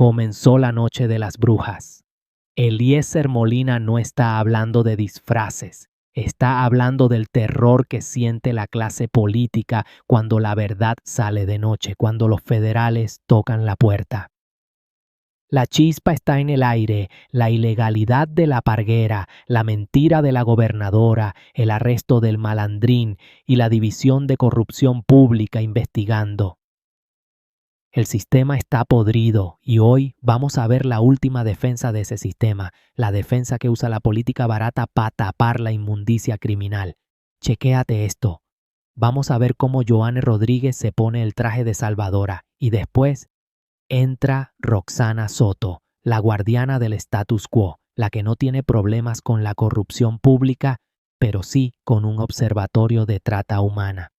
Comenzó la noche de las brujas. Eliezer Molina no está hablando de disfraces, está hablando del terror que siente la clase política cuando la verdad sale de noche, cuando los federales tocan la puerta. La chispa está en el aire, la ilegalidad de la parguera, la mentira de la gobernadora, el arresto del malandrín y la división de corrupción pública investigando. El sistema está podrido y hoy vamos a ver la última defensa de ese sistema, la defensa que usa la política barata para tapar la inmundicia criminal. Chequéate esto. Vamos a ver cómo Joanne Rodríguez se pone el traje de salvadora y después entra Roxana Soto, la guardiana del status quo, la que no tiene problemas con la corrupción pública, pero sí con un observatorio de trata humana.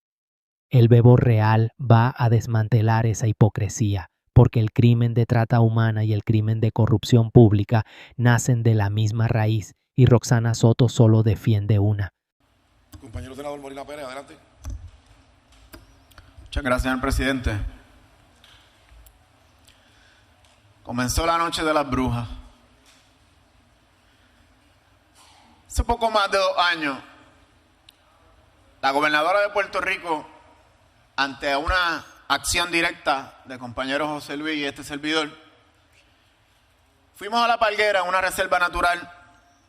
El Bebo Real va a desmantelar esa hipocresía, porque el crimen de trata humana y el crimen de corrupción pública nacen de la misma raíz y Roxana Soto solo defiende una. Compañero senador Molina Pérez, adelante. Muchas gracias, señor presidente. Comenzó la noche de las brujas. Hace poco más de 2 años, la gobernadora de Puerto Rico, ante una acción directa de compañero José Luis y este servidor, fuimos a La Parguera, una reserva natural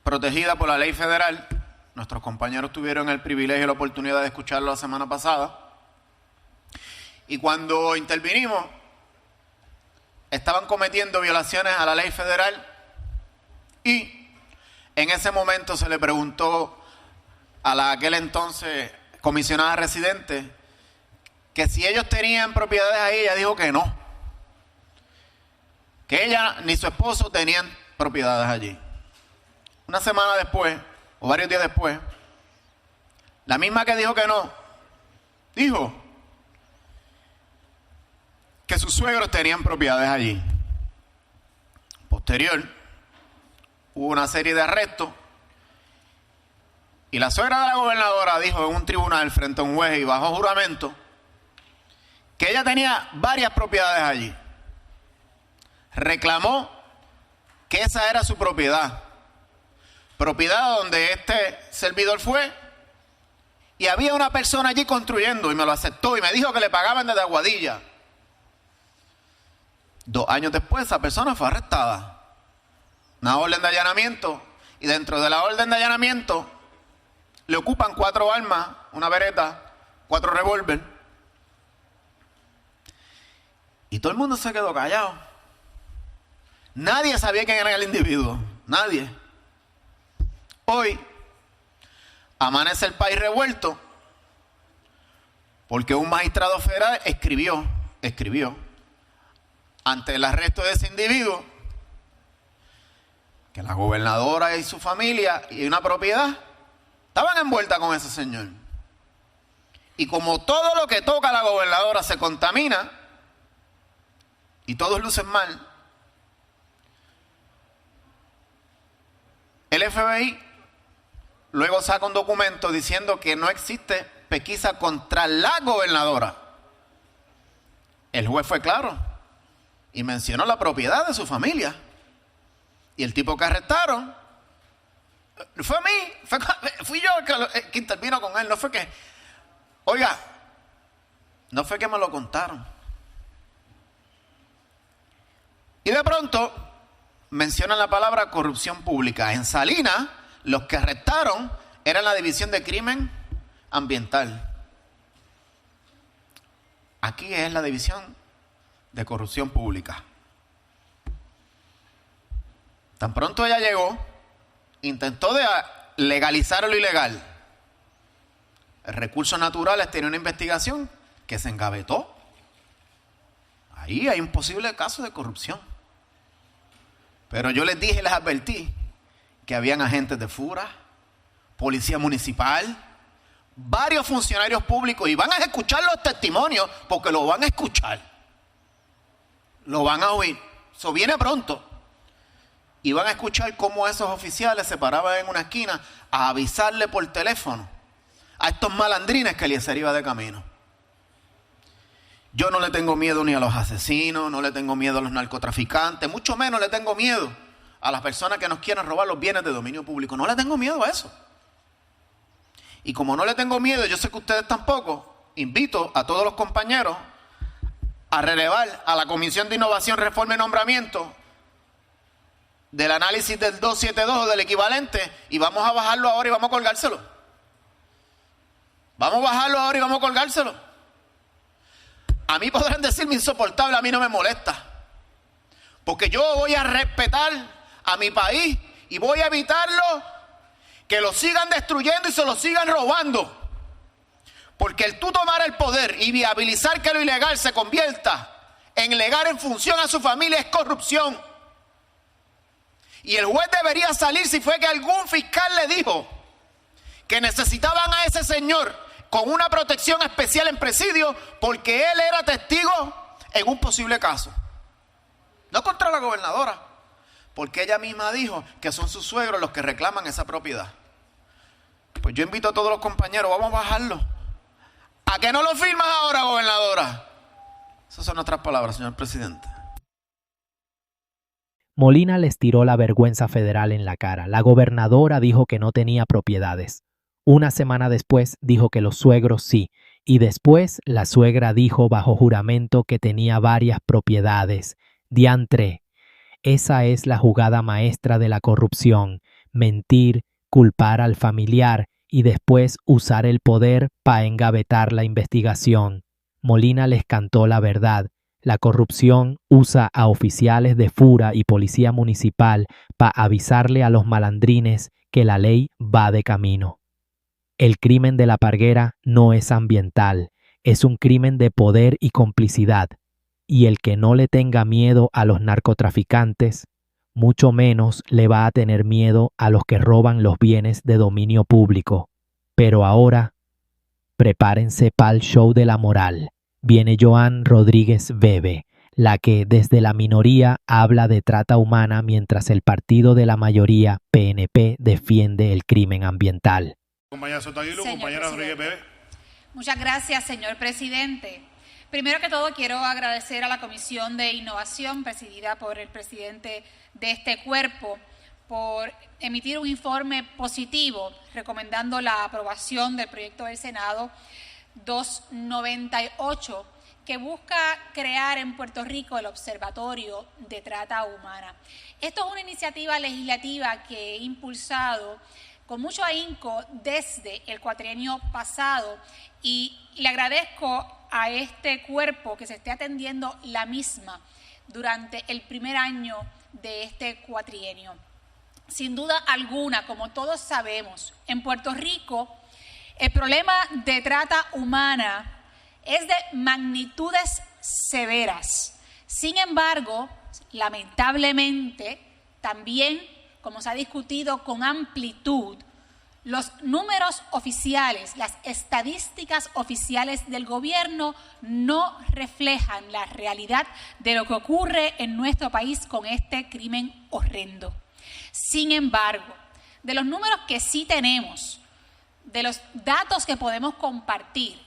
protegida por la ley federal. Nuestros compañeros tuvieron el privilegio y la oportunidad de escucharlo la semana pasada. Y cuando intervinimos, estaban cometiendo violaciones a la ley federal y en ese momento se le preguntó a la aquel entonces comisionada residente que si ellos tenían propiedades ahí. Ella dijo que no, que ella ni su esposo tenían propiedades allí. Una semana después, o varios días después, la misma que dijo que no, dijo que sus suegros tenían propiedades allí. Posterior, hubo una serie de arrestos y la suegra de la gobernadora dijo en un tribunal frente a un juez y bajo juramento que ella tenía varias propiedades allí. Reclamó que esa era su propiedad donde este servidor fue, y había una persona allí construyendo y me lo aceptó y me dijo que le pagaban desde Aguadilla. 2 años después esa persona fue arrestada. Una orden de allanamiento, y dentro de la orden de allanamiento le ocupan 4 armas, una Beretta, 4 revólver. Y todo el mundo se quedó callado. Nadie sabía quién era el individuo. Nadie. Hoy amanece el país revuelto porque un magistrado federal escribió ante el arresto de ese individuo que la gobernadora y su familia y una propiedad estaban envueltas con ese señor. Y como todo lo que toca a la gobernadora se contamina y todos lucen mal, el FBI luego saca un documento diciendo que no existe pesquisa contra la gobernadora. El juez fue claro y mencionó la propiedad de su familia. Y el tipo que arrestaron fue a mí, fui yo el que intervino con él. No fue que, oiga, no fue que me lo contaron. Y de pronto mencionan la palabra corrupción pública. En Salinas, los que arrestaron eran la División de Crimen Ambiental. Aquí es la División de Corrupción Pública. Tan pronto ella llegó, intentó de legalizar lo ilegal. El Recursos Naturales tiene una investigación que se engavetó. Ahí hay un posible caso de corrupción. Pero yo les dije, les advertí que habían agentes de FURA, policía municipal, varios funcionarios públicos, y van a escuchar los testimonios porque lo van a escuchar. Lo van a oír. Eso viene pronto. Y van a escuchar cómo esos oficiales se paraban en una esquina a avisarle por teléfono a estos malandrines que Eliezer iba de camino. Yo no le tengo miedo ni a los asesinos, no le tengo miedo a los narcotraficantes, mucho menos le tengo miedo a las personas que nos quieren robar los bienes de dominio público. No le tengo miedo a eso. Y como no le tengo miedo, yo sé que ustedes tampoco, invito a todos los compañeros a relevar a la Comisión de Innovación, Reforma y Nombramiento del análisis del 272 o del equivalente, y vamos a bajarlo ahora y vamos a colgárselo. Vamos a bajarlo ahora y vamos a colgárselo. A mí podrán decirme insoportable, a mí no me molesta. Porque yo voy a respetar a mi país y voy a evitarlo que lo sigan destruyendo y se lo sigan robando. Porque el tú tomar el poder y viabilizar que lo ilegal se convierta en legal en función a su familia es corrupción. Y el juez debería salir si fue que algún fiscal le dijo que necesitaban a ese señor con una protección especial en presidio porque él era testigo en un posible caso. No contra la gobernadora, porque ella misma dijo que son sus suegros los que reclaman esa propiedad. Pues yo invito a todos los compañeros, vamos a bajarlo. ¿A qué no lo firmas ahora, gobernadora? Esas son otras palabras, señor presidente. Molina les tiró la vergüenza federal en la cara. La gobernadora dijo que no tenía propiedades. Una semana después dijo que los suegros sí. Y después la suegra dijo bajo juramento que tenía varias propiedades. Diantre. Esa es la jugada maestra de la corrupción. Mentir, culpar al familiar y después usar el poder para engavetar la investigación. Molina les cantó la verdad. La corrupción usa a oficiales de FURA y policía municipal para avisarle a los malandrines que la ley va de camino. El crimen de la Parguera no es ambiental, es un crimen de poder y complicidad. Y el que no le tenga miedo a los narcotraficantes, mucho menos le va a tener miedo a los que roban los bienes de dominio público. Pero ahora, prepárense para el show de la moral. Viene Joan Rodríguez Bebe, la que desde la minoría habla de trata humana mientras el partido de la mayoría, PNP, defiende el crimen ambiental. Compañera Sotaguilo, compañera Rodríguez Bebe. Muchas gracias, señor presidente. Primero que todo, quiero agradecer a la Comisión de Innovación, presidida por el presidente de este cuerpo, por emitir un informe positivo recomendando la aprobación del proyecto del Senado 298, que busca crear en Puerto Rico el Observatorio de Trata Humana. Esto es una iniciativa legislativa que he impulsado con mucho ahínco desde el cuatrienio pasado y le agradezco a este cuerpo que se esté atendiendo la misma durante el primer año de este cuatrienio. Sin duda alguna, como todos sabemos, en Puerto Rico el problema de trata humana es de magnitudes severas. Sin embargo, lamentablemente, también, como se ha discutido con amplitud, los números oficiales, las estadísticas oficiales del gobierno no reflejan la realidad de lo que ocurre en nuestro país con este crimen horrendo. Sin embargo, de los números que sí tenemos, de los datos que podemos compartir,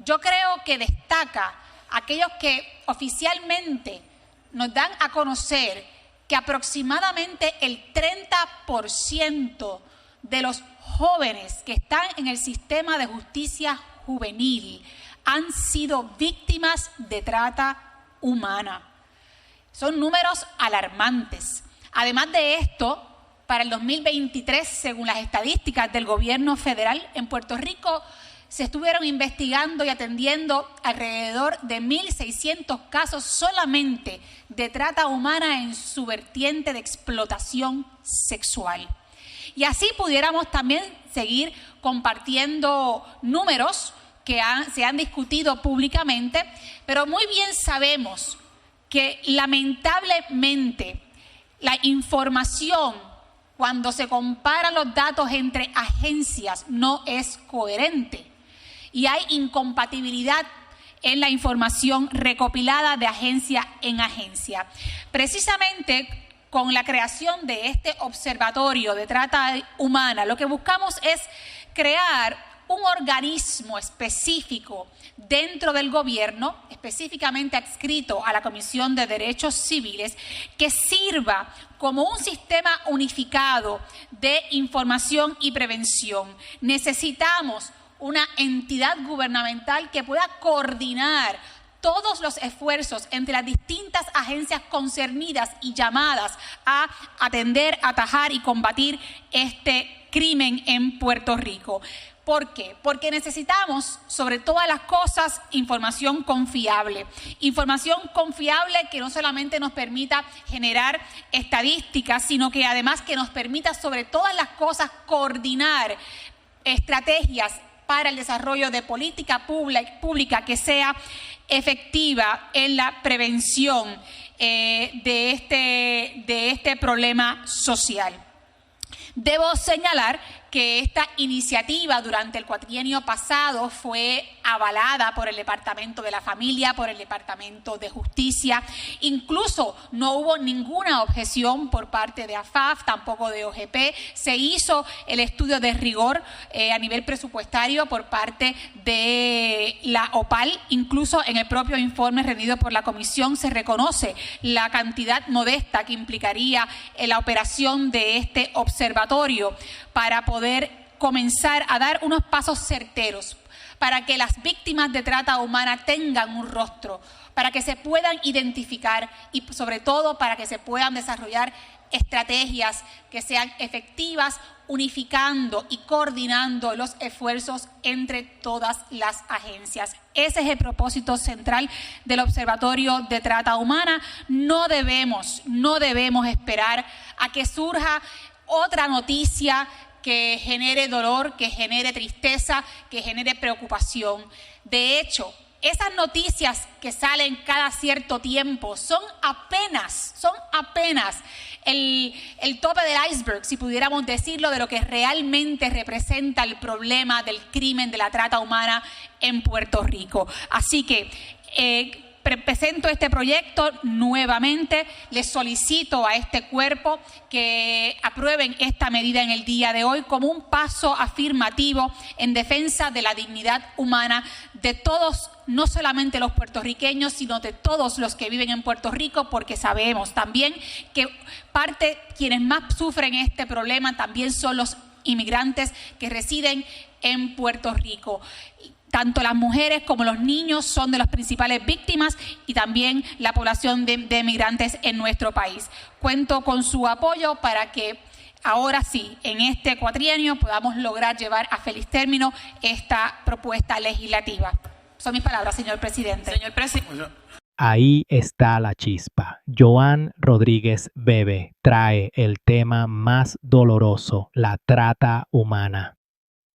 yo creo que destaca aquellos que oficialmente nos dan a conocer que aproximadamente el 30% de los jóvenes que están en el sistema de justicia juvenil han sido víctimas de trata humana. Son números alarmantes. Además de esto, para el 2023, según las estadísticas del gobierno federal, en Puerto Rico se estuvieron investigando y atendiendo alrededor de 1.600 casos solamente de trata humana en su vertiente de explotación sexual. Y así pudiéramos también seguir compartiendo números que se han discutido públicamente, pero muy bien sabemos que lamentablemente la información, cuando se comparan los datos entre agencias, no es coherente. Y hay incompatibilidad en la información recopilada de agencia en agencia. Precisamente con la creación de este observatorio de trata humana, lo que buscamos es crear un organismo específico dentro del gobierno, específicamente adscrito a la Comisión de Derechos Civiles, que sirva como un sistema unificado de información y prevención. Necesitamos una entidad gubernamental que pueda coordinar todos los esfuerzos entre las distintas agencias concernidas y llamadas a atender, atajar y combatir este crimen en Puerto Rico. ¿Por qué? Porque necesitamos, sobre todas las cosas, información confiable. Información confiable que no solamente nos permita generar estadísticas, sino que además que nos permita, sobre todas las cosas, coordinar estrategias para el desarrollo de política pública que sea efectiva en la prevención de este problema social. Debo señalar que esta iniciativa durante el cuatrienio pasado fue avalada por el Departamento de la Familia, por el Departamento de Justicia. Incluso no hubo ninguna objeción por parte de AFAF, tampoco de OGP. Se hizo el estudio de rigor a nivel presupuestario por parte de la OPAL. Incluso en el propio informe rendido por la Comisión se reconoce la cantidad modesta que implicaría la operación de este observatorio para poder comenzar a dar unos pasos certeros para que las víctimas de trata humana tengan un rostro, para que se puedan identificar y sobre todo para que se puedan desarrollar estrategias que sean efectivas, unificando y coordinando los esfuerzos entre todas las agencias. Ese es el propósito central del Observatorio de Trata Humana. No debemos esperar a que surja otra noticia que genere dolor, que genere tristeza, que genere preocupación. De hecho, esas noticias que salen cada cierto tiempo son apenas el tope del iceberg, si pudiéramos decirlo, de lo que realmente representa el problema del crimen de la trata humana en Puerto Rico. Así que presento este proyecto nuevamente, les solicito a este cuerpo que aprueben esta medida en el día de hoy como un paso afirmativo en defensa de la dignidad humana de todos, no solamente los puertorriqueños, sino de todos los que viven en Puerto Rico, porque sabemos también que quienes más sufren este problema también son los inmigrantes que residen en Puerto Rico. Tanto las mujeres como los niños son de las principales víctimas y también la población de migrantes en nuestro país. Cuento con su apoyo para que ahora sí, en este cuatrienio, podamos lograr llevar a feliz término esta propuesta legislativa. Son mis palabras, señor presidente. Señor presidente. Ahí está la chispa. Joan Rodríguez Bebe trae el tema más doloroso, la trata humana.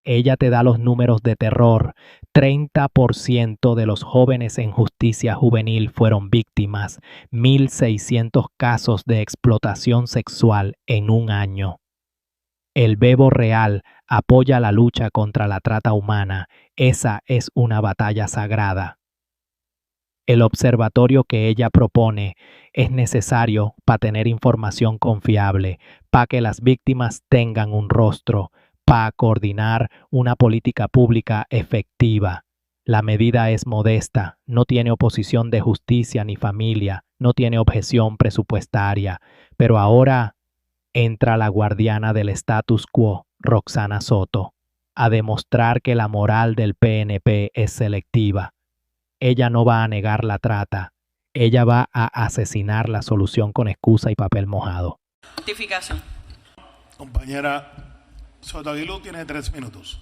Ella te da los números de terror. 30% de los jóvenes en justicia juvenil fueron víctimas. 1.600 casos de explotación sexual en un año. El Bebo Real apoya la lucha contra la trata humana. Esa es una batalla sagrada. El observatorio que ella propone es necesario para tener información confiable, para que las víctimas tengan un rostro, para coordinar una política pública efectiva. La medida es modesta, no tiene oposición de justicia ni familia, no tiene objeción presupuestaria, pero ahora entra la guardiana del status quo, Roxana Soto, a demostrar que la moral del PNP es selectiva. Ella no va a negar la trata, ella va a asesinar la solución con excusa y papel mojado. Justificación. Compañera Soto Aguilú tiene 3 minutos.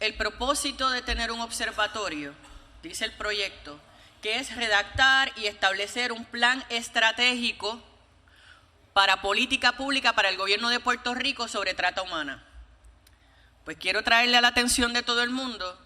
El propósito de tener un observatorio, dice el proyecto, que es redactar y establecer un plan estratégico para política pública para el gobierno de Puerto Rico sobre trata humana. Pues quiero traerle a la atención de todo el mundo,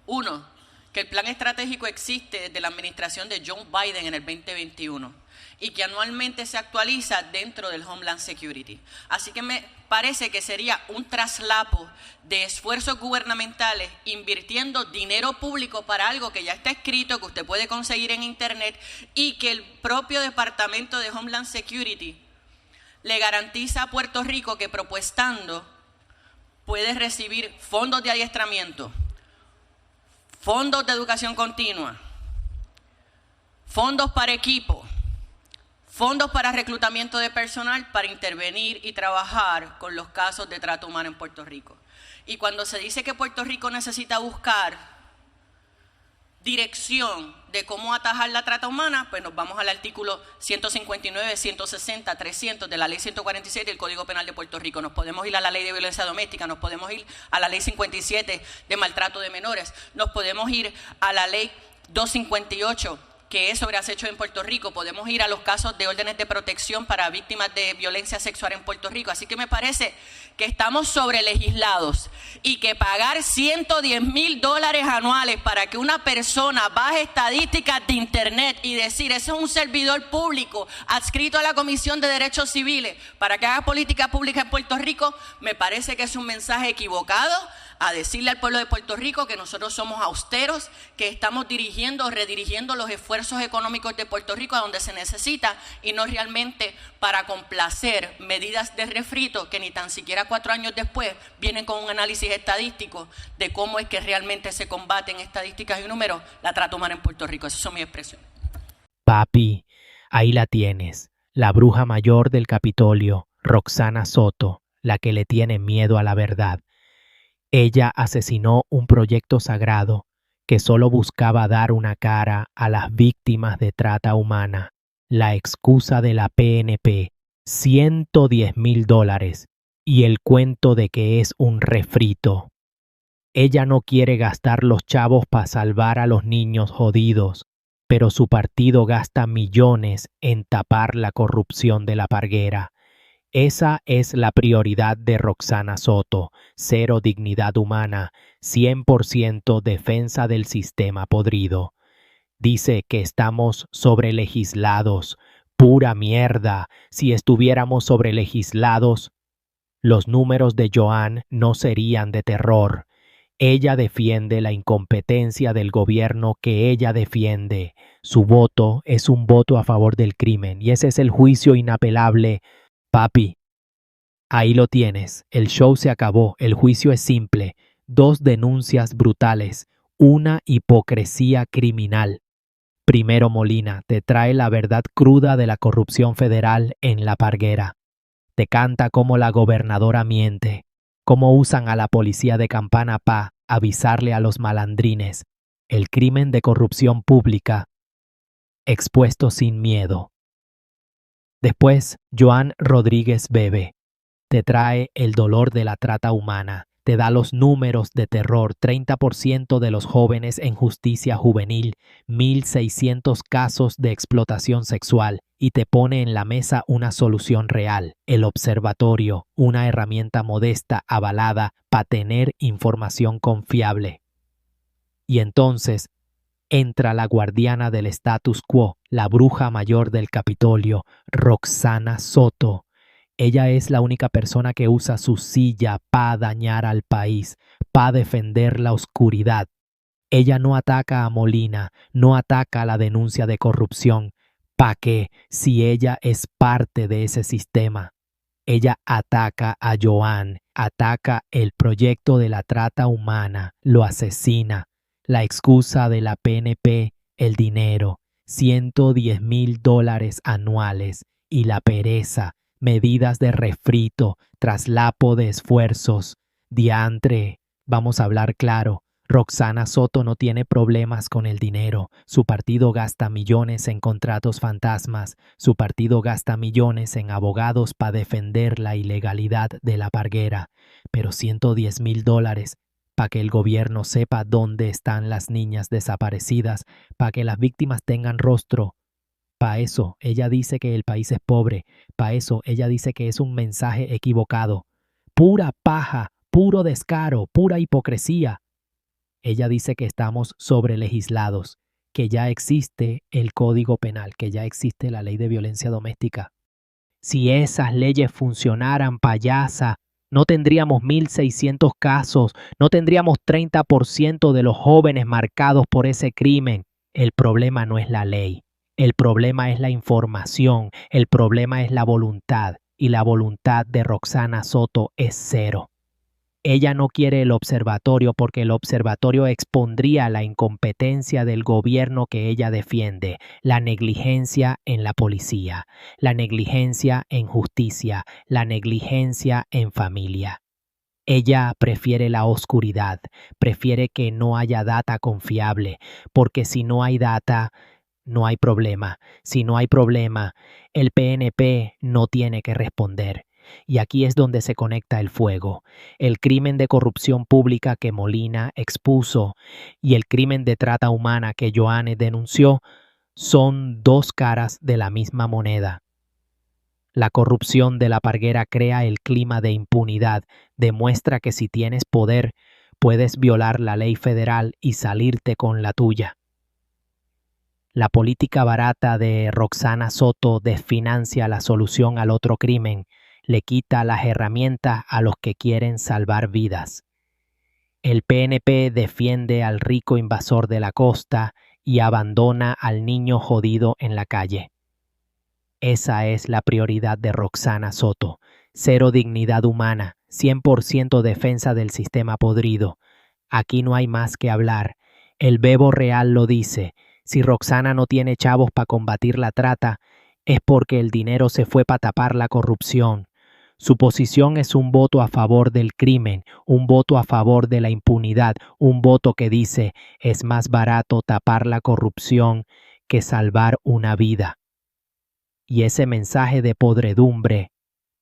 uno, que el plan estratégico existe desde la administración de Joe Biden en el 2021 y que anualmente se actualiza dentro del Homeland Security. Así que me parece que sería un traslapo de esfuerzos gubernamentales invirtiendo dinero público para algo que ya está escrito, que usted puede conseguir en internet y que el propio Departamento de Homeland Security le garantiza a Puerto Rico que propuestando puede recibir fondos de adiestramiento, fondos de educación continua, fondos para equipo, fondos para reclutamiento de personal para intervenir y trabajar con los casos de trata humana en Puerto Rico. Y cuando se dice que Puerto Rico necesita buscar dirección de cómo atajar la trata humana, pues nos vamos al artículo 159, 160, 300 de la Ley 147 del Código Penal de Puerto Rico. Nos podemos ir a la Ley de Violencia Doméstica, nos podemos ir a la Ley 57 de maltrato de menores, nos podemos ir a la Ley 258, que es sobre acecho en Puerto Rico, podemos ir a los casos de órdenes de protección para víctimas de violencia sexual en Puerto Rico. Así que me parece que estamos sobrelegislados y que pagar $110,000 anuales para que una persona baje estadísticas de internet y decir, ese es un servidor público adscrito a la Comisión de Derechos Civiles para que haga política pública en Puerto Rico, me parece que es un mensaje equivocado a decirle al pueblo de Puerto Rico que nosotros somos austeros, que estamos dirigiendo o redirigiendo los esfuerzos económicos de Puerto Rico a donde se necesita y no realmente para complacer medidas de refrito que ni tan siquiera 4 años después vienen con un análisis estadístico de cómo es que realmente se combate en estadísticas y números la trata humana en Puerto Rico. Esas son mis expresiones. Papi, ahí la tienes, la bruja mayor del Capitolio, Roxana Soto, la que le tiene miedo a la verdad. Ella asesinó un proyecto sagrado que solo buscaba dar una cara a las víctimas de trata humana. La excusa de la PNP, $110,000 y el cuento de que es un refrito. Ella no quiere gastar los chavos para salvar a los niños jodidos, pero su partido gasta millones en tapar la corrupción de la parguera. Esa es la prioridad de Roxana Soto, 0 dignidad humana, 100% defensa del sistema podrido. Dice que estamos sobrelegislados, pura mierda. Si estuviéramos sobrelegislados, los números de Joan no serían de terror. Ella defiende la incompetencia del gobierno que ella defiende. Su voto es un voto a favor del crimen y ese es el juicio inapelable. Papi, ahí lo tienes, el show se acabó, el juicio es simple, 2 denuncias brutales, una hipocresía criminal. Primero Molina te trae la verdad cruda de la corrupción federal en la parguera. Te canta cómo la gobernadora miente, cómo usan a la policía de campana pa' avisarle a los malandrines. El crimen de corrupción pública, expuesto sin miedo. Después, Joan Rodríguez Bebe te trae el dolor de la trata humana, te da los números de terror, 30% de los jóvenes en justicia juvenil, 1,600 casos de explotación sexual y te pone en la mesa una solución real, el observatorio, una herramienta modesta avalada para tener información confiable. Y entonces, entra la guardiana del status quo, la bruja mayor del Capitolio, Roxana Soto. Ella es la única persona que usa su silla para dañar al país, para defender la oscuridad. Ella no ataca a Molina, no ataca la denuncia de corrupción. ¿Para qué? Si ella es parte de ese sistema. Ella ataca a Joan, ataca el proyecto de la trata humana, lo asesina. La excusa de la PNP, el dinero, $110,000 anuales y la pereza, medidas de refrito, traslapo de esfuerzos. Diantre, vamos a hablar claro, Roxana Soto no tiene problemas con el dinero. Su partido gasta millones en contratos fantasmas, su partido gasta millones en abogados para defender la ilegalidad de la parguera, pero $110,000 para que el gobierno sepa dónde están las niñas desaparecidas, para que las víctimas tengan rostro. Para eso ella dice que el país es pobre, para eso ella dice que es un mensaje equivocado. Pura paja, puro descaro, pura hipocresía. Ella dice que estamos sobrelegislados, que ya existe el Código Penal, que ya existe la Ley de Violencia Doméstica. Si esas leyes funcionaran, payasa, no tendríamos 1,600 casos, no tendríamos 30% de los jóvenes marcados por ese crimen. El problema no es la ley, el problema es la información, el problema es la voluntad, y la voluntad de Roxana Soto es 0. Ella no quiere el observatorio porque el observatorio expondría la incompetencia del gobierno que ella defiende, la negligencia en la policía, la negligencia en justicia, la negligencia en familia. Ella prefiere la oscuridad, prefiere que no haya data confiable, porque si no hay data, no hay problema. Si no hay problema, el PNP no tiene que responder. Y aquí es donde se conecta el fuego. El crimen de corrupción pública que Molina expuso y el crimen de trata humana que Joanne denunció son dos caras de la misma moneda. La corrupción de la Parguera crea el clima de impunidad, demuestra que si tienes poder, puedes violar la ley federal y salirte con la tuya. La política barata de Roxana Soto desfinancia la solución al otro crimen, le quita las herramientas a los que quieren salvar vidas. El PNP defiende al rico invasor de la costa y abandona al niño jodido en la calle. Esa es la prioridad de Roxana Soto. Cero dignidad humana, 100% defensa del sistema podrido. Aquí no hay más que hablar. El Bebo Real lo dice. Si Roxana no tiene chavos para combatir la trata, es porque el dinero se fue para tapar la corrupción. Su posición es un voto a favor del crimen, un voto a favor de la impunidad, un voto que dice es más barato tapar la corrupción que salvar una vida. Y ese mensaje de podredumbre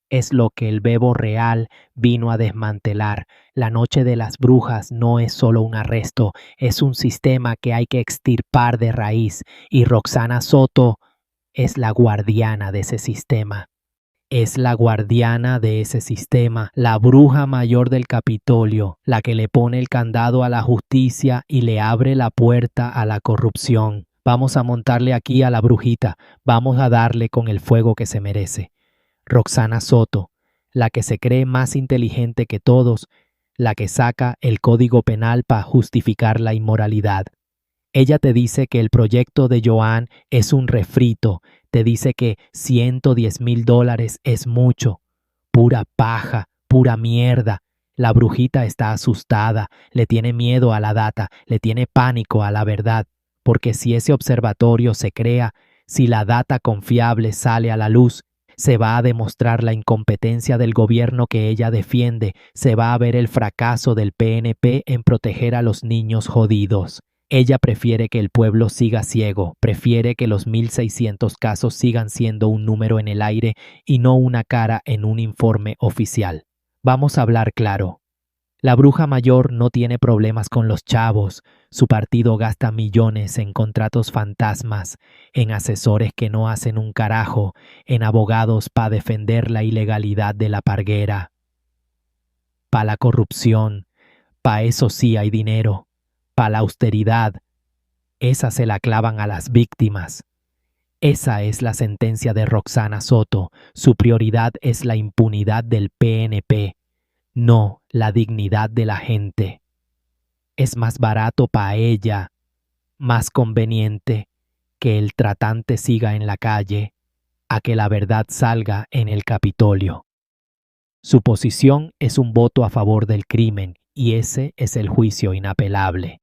es lo que el Bebo Real vino a desmantelar. La noche de las brujas no es solo un arresto, es un sistema que hay que extirpar de raíz. Y Roxana Soto es la guardiana de ese sistema. Es la guardiana de ese sistema, la bruja mayor del Capitolio, la que le pone el candado a la justicia y le abre la puerta a la corrupción. Vamos a montarle aquí a la brujita, vamos a darle con el fuego que se merece. Roxana Soto, la que se cree más inteligente que todos, la que saca el código penal para justificar la inmoralidad. Ella te dice que el proyecto de Joanne es un refrito, te dice que $110,000 es mucho. Pura paja, pura mierda. La brujita está asustada, le tiene miedo a la data, le tiene pánico a la verdad. Porque si ese observatorio se crea, si la data confiable sale a la luz, se va a demostrar la incompetencia del gobierno que ella defiende, se va a ver el fracaso del PNP en proteger a los niños jodidos. Ella prefiere que el pueblo siga ciego, prefiere que los 1,600 casos sigan siendo un número en el aire y no una cara en un informe oficial. Vamos a hablar claro. La bruja mayor no tiene problemas con los chavos. Su partido gasta millones en contratos fantasmas, en asesores que no hacen un carajo, en abogados para defender la ilegalidad de la Parguera. Pa' la corrupción, pa' eso sí hay dinero. Pa' la austeridad, esa se la clavan a las víctimas. Esa es la sentencia de Roxana Soto. Su prioridad es la impunidad del PNP, no la dignidad de la gente. Es más barato para ella, más conveniente, que el tratante siga en la calle, a que la verdad salga en el Capitolio. Su posición es un voto a favor del crimen y ese es el juicio inapelable.